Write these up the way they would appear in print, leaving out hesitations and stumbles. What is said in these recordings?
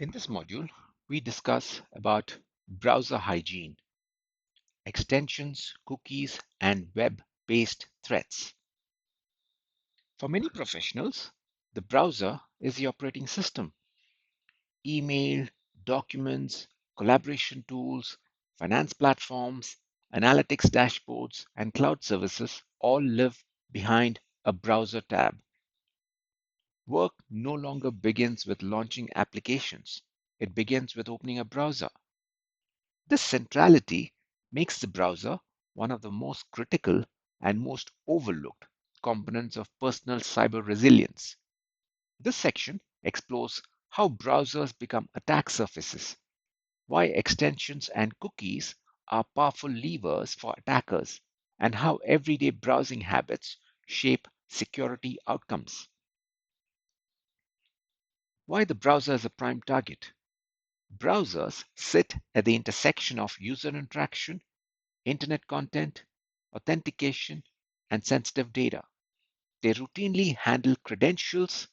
In this module, we discuss about browser hygiene, extensions, cookies, and web-based threats. For many professionals, the browser is the operating system. Email, documents, collaboration tools, finance platforms, analytics dashboards, and cloud services all live behind a browser tab. Work no longer begins with launching applications. It begins with opening a browser. This centrality makes the browser one of the most critical and most overlooked components of personal cyber resilience. This section explores how browsers become attack surfaces, why extensions and cookies are powerful levers for attackers, and how everyday browsing habits shape security outcomes. Why the browser is a prime target? Browsers sit at the intersection of user interaction, internet content, authentication, and sensitive data. They routinely handle credentials,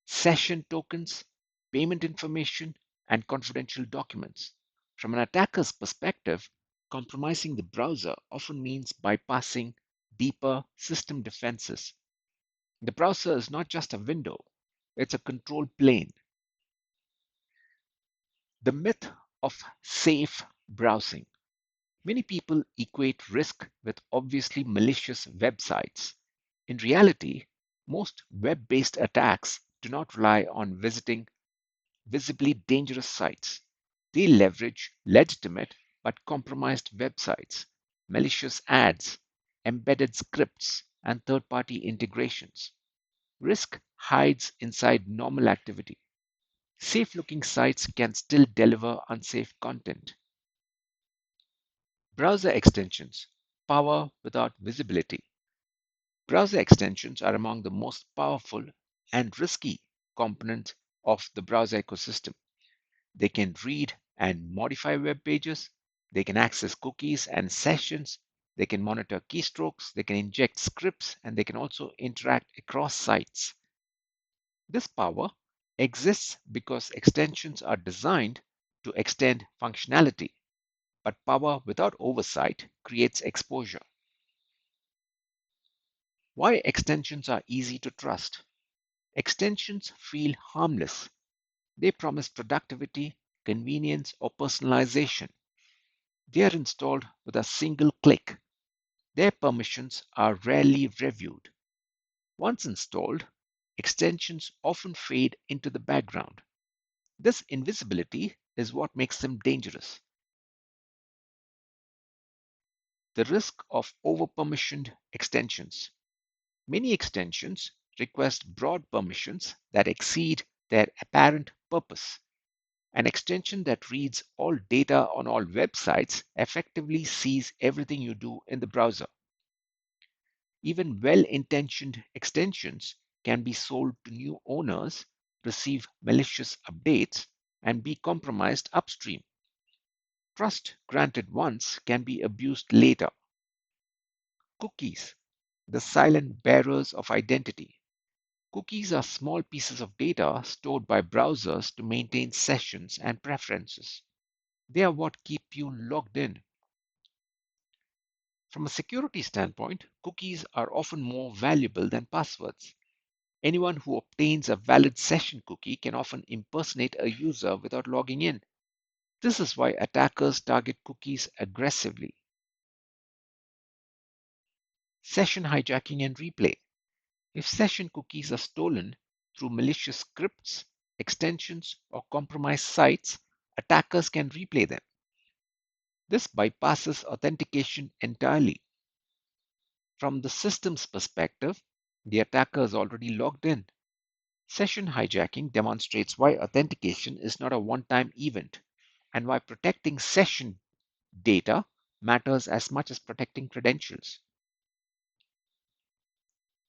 session tokens, payment information, and confidential documents. From an attacker's perspective, compromising the browser often means bypassing deeper system defenses. The browser is not just a window, it's a control plane. The myth of safe browsing. Many people equate risk with obviously malicious websites. In reality, most web based attacks do not rely on visiting visibly dangerous sites. They leverage legitimate but compromised websites, malicious ads, embedded scripts, and third party integrations. Risk hides inside normal activity. Safe looking sites can still deliver unsafe content. Browser extensions, power without visibility. Browser extensions are among the most powerful and risky components of the browser ecosystem. They can read and modify web pages, they can access cookies and sessions, they can monitor keystrokes, they can inject scripts, and they can also interact across sites. This power exists because extensions are designed to extend functionality, but power without oversight creates exposure. Why extensions are easy to trust? Extensions feel harmless. They promise productivity, convenience, or personalization. They are installed with a single click. Their permissions are rarely reviewed. Once installed, extensions often fade into the background. This invisibility is what makes them dangerous. The risk of over-permissioned extensions. Many extensions request broad permissions that exceed their apparent purpose. An extension that reads all data on all websites effectively sees everything you do in the browser. Even well intentioned extensions can be sold to new owners, receive malicious updates, and be compromised upstream. Trust granted once can be abused later. Cookies, the silent bearers of identity. Cookies are small pieces of data stored by browsers to maintain sessions and preferences. They are what keep you logged in. From a security standpoint, cookies are often more valuable than passwords. Anyone who obtains a valid session cookie can often impersonate a user without logging in. This is why attackers target cookies aggressively. Session hijacking and replay. If session cookies are stolen through malicious scripts, extensions, or compromised sites, attackers can replay them. This bypasses authentication entirely. From the system's perspective, the attacker is already logged in. Session hijacking demonstrates why authentication is not a one-time event and why protecting session data matters as much as protecting credentials.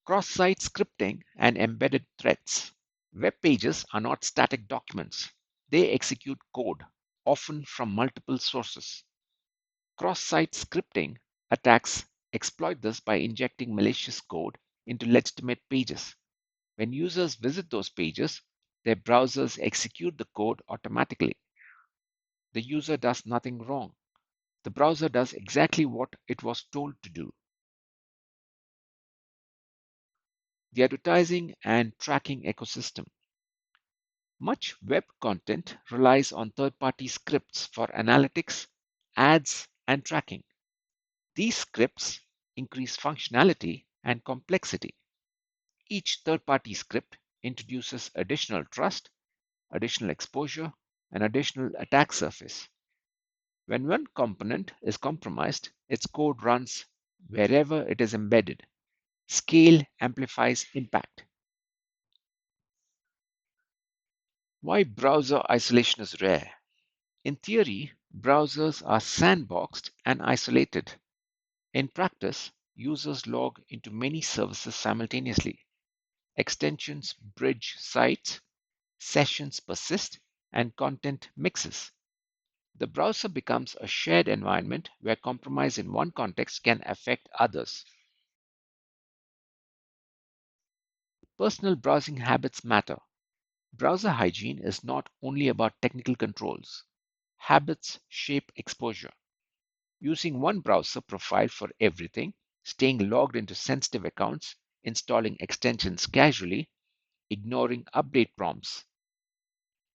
Cross-site scripting and embedded threats. Web pages are not static documents. They execute code, often from multiple sources. Cross-site scripting attacks exploit this by injecting malicious code into legitimate pages. When users visit those pages, Their browsers execute the code automatically. The user does nothing wrong. The browser does exactly what it was told to do. The advertising and tracking ecosystem. Much web content relies on third party scripts for analytics, ads, and tracking. These scripts increase functionality and complexity. Each third party script introduces additional trust, additional exposure, and additional attack surface. When one component is compromised, its code runs wherever it is embedded. Scale amplifies impact. Why browser isolation is rare? In theory, browsers are sandboxed and isolated. In practice, users log into many services simultaneously. Extensions bridge sites, sessions persist, and content mixes. The browser becomes a shared environment where compromise in one context can affect others. Personal browsing habits matter. Browser hygiene is not only about technical controls. Habits shape exposure. Using one browser profile for everything, staying logged into sensitive accounts, installing extensions casually, ignoring update prompts.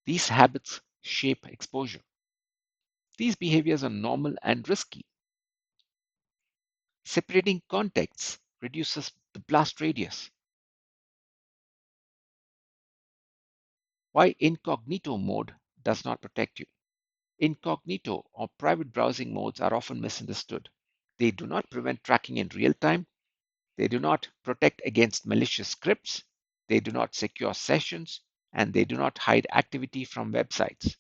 These habits shape exposure. These behaviors are normal and risky. Separating contexts reduces the blast radius. Why incognito mode does not protect you. Incognito or private browsing modes are often misunderstood. They do not prevent tracking in real time. They do not protect against malicious scripts. They do not secure sessions. And they do not hide activity from websites.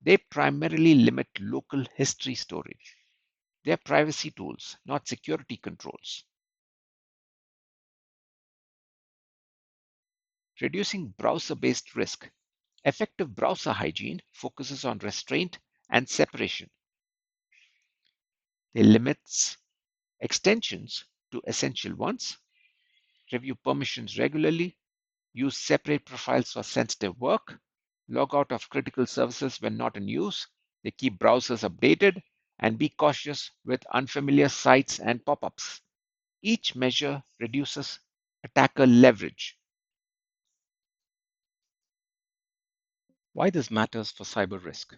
They primarily limit local history storage. They are privacy tools, not security controls. Reducing browser based risk. Effective browser hygiene focuses on restraint and separation. They limits extensions to essential ones, review permissions regularly, use separate profiles for sensitive work, log out of critical services when not in use. They keep browsers updated and be cautious with unfamiliar sites and pop ups. Each measure reduces attacker leverage. Why this matters for cyber risk?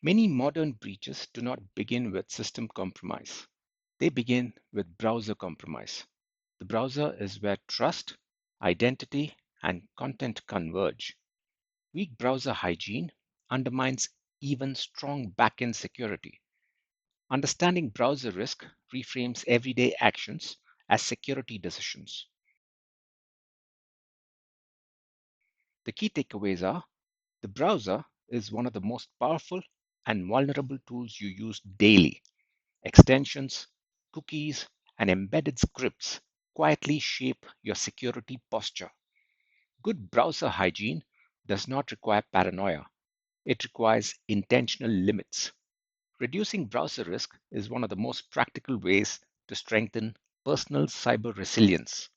Many modern breaches do not begin with system compromise. They begin with browser compromise. The browser is where trust, identity, and content converge. Weak browser hygiene undermines even strong backend security. Understanding browser risk reframes everyday actions as security decisions. The key takeaways are the browser is one of the most powerful and vulnerable tools you use daily. Extensions, cookies, and embedded scripts quietly shape your security posture. Good browser hygiene does not require paranoia, it requires intentional limits. Reducing browser risk is one of the most practical ways to strengthen personal cyber resilience.